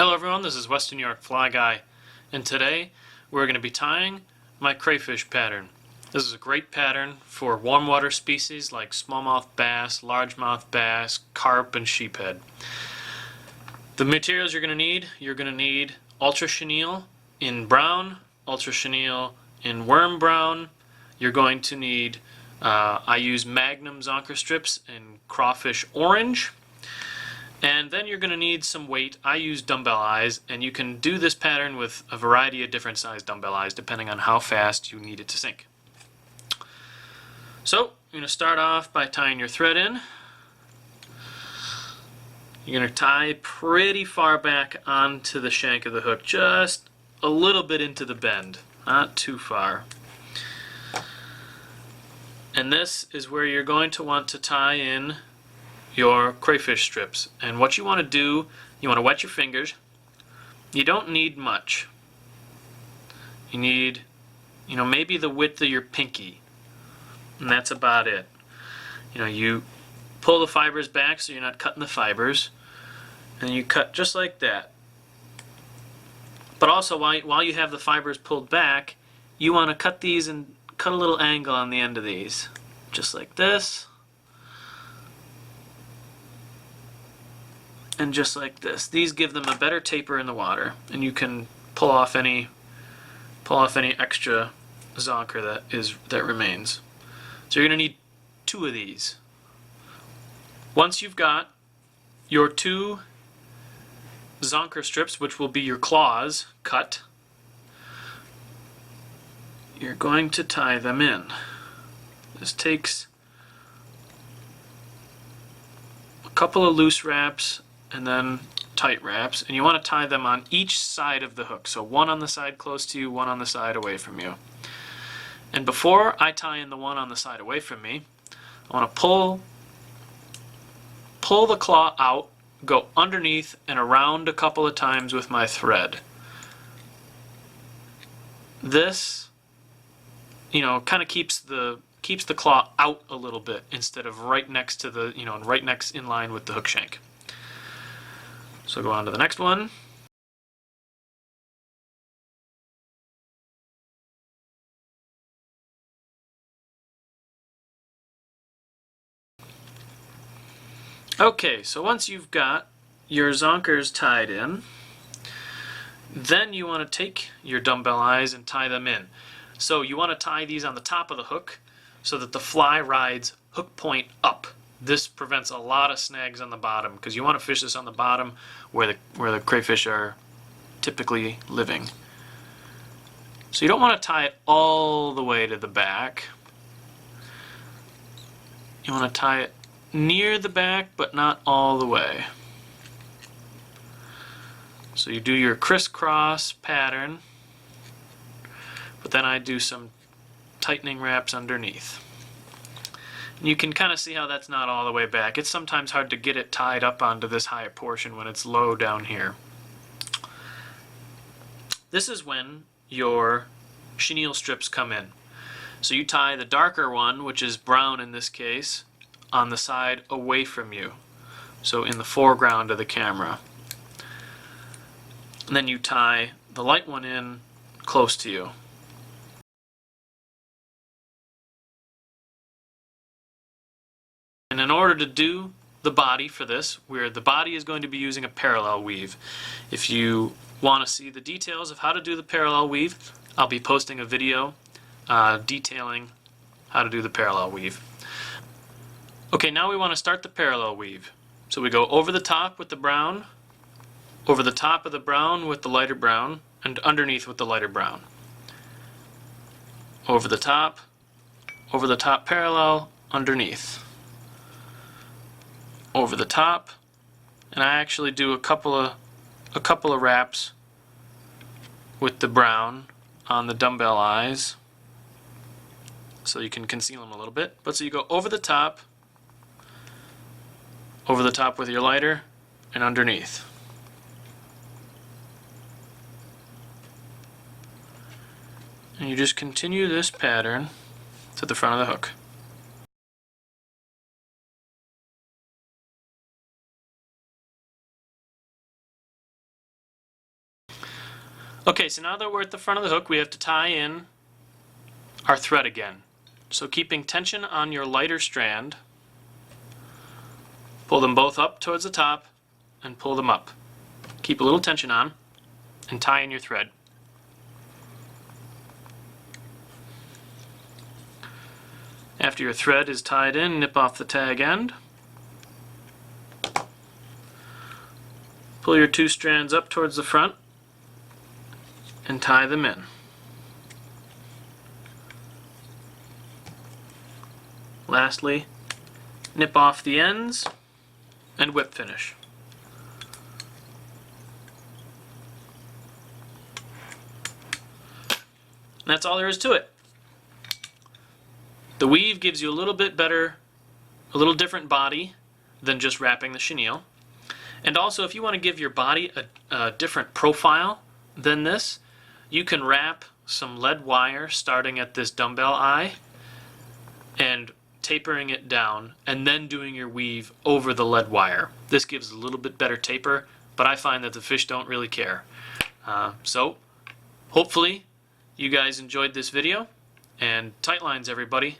Hello everyone, this is Western New York Fly Guy, and today we're going to be tying my crayfish pattern. This is a great pattern for warm water species like smallmouth bass, largemouth bass, carp, and sheephead. The materials you're going to need Ultra Chenille in brown, Ultra Chenille in worm brown. You're going to need, I use Magnum Zonker strips in Crawfish orange. And then you're going to need some weight. I use dumbbell eyes, and you can do this pattern with a variety of different size dumbbell eyes depending on how fast you need it to sink. So you're going to start off by tying your thread in. You're going to tie pretty far back onto the shank of the hook, just a little bit into the bend, not too far. And this is where you're going to want to tie in your crayfish strips. And what you want to do, you want to wet your fingers. You don't need much. You need, maybe the width of your pinky, and that's about it. You pull the fibers back so you're not cutting the fibers, and you cut just like that. But also, while you have the fibers pulled back, you want to cut these and cut a little angle on the end of these, just like this. And just like this. These give them a better taper in the water, and you can pull off any extra zonker that remains. So you're going to need 2 of these. Once you've got your 2 zonker strips, which will be your claws, cut, you're going to tie them in. This takes a couple of loose wraps and then tight wraps, and you want to tie them on each side of the hook. So one on the side close to you, one on the side away from you. And before I tie in the one on the side away from me, I want to pull the claw out, go underneath and around a couple of times with my thread. This, kind of keeps the claw out a little bit instead of right next to the, right next in line with the hook shank. So go on to the next one. Okay, so once you've got your zonkers tied in, then you want to take your dumbbell eyes and tie them in. So you want to tie these on the top of the hook so that the fly rides hook point up. This prevents a lot of snags on the bottom because you want to fish this on the bottom where the crayfish are typically living. So you don't want to tie it all the way to the back. You want to tie it near the back but not all the way. So you do your crisscross pattern, but then I do some tightening wraps underneath. And you can kind of see how that's not all the way back. It's sometimes hard to get it tied up onto this higher portion when it's low down here. This is when your chenille strips come in. So you tie the darker one, which is brown in this case, on the side away from you. So in the foreground of the camera. And then you tie the light one in close to you. And in order to do the body for this, the body is going to be using a parallel weave. If you want to see the details of how to do the parallel weave, I'll be posting a video detailing how to do the parallel weave. Okay, now we want to start the parallel weave. So we go over the top with the brown, over the top of the brown with the lighter brown, and underneath with the lighter brown. Over the top parallel, underneath. Over the top, and I actually do a couple of wraps with the brown on the dumbbell eyes so you can conceal them a little bit. But so you go over the top with your lighter, and underneath. And you just continue this pattern to the front of the hook. Okay, so now that we're at the front of the hook, we have to tie in our thread again. So keeping tension on your lighter strand, pull them both up towards the top and pull them up. Keep a little tension on and tie in your thread. After your thread is tied in, nip off the tag end. Pull your two strands up towards the front and tie them in. Lastly, nip off the ends and whip finish. And that's all there is to it. The weave gives you a little bit better, a little different body than just wrapping the chenille. And also, if you want to give your body a different profile than this, you can wrap some lead wire starting at this dumbbell eye and tapering it down and then doing your weave over the lead wire. This gives a little bit better taper, but I find that the fish don't really care. So hopefully you guys enjoyed this video, and tight lines everybody.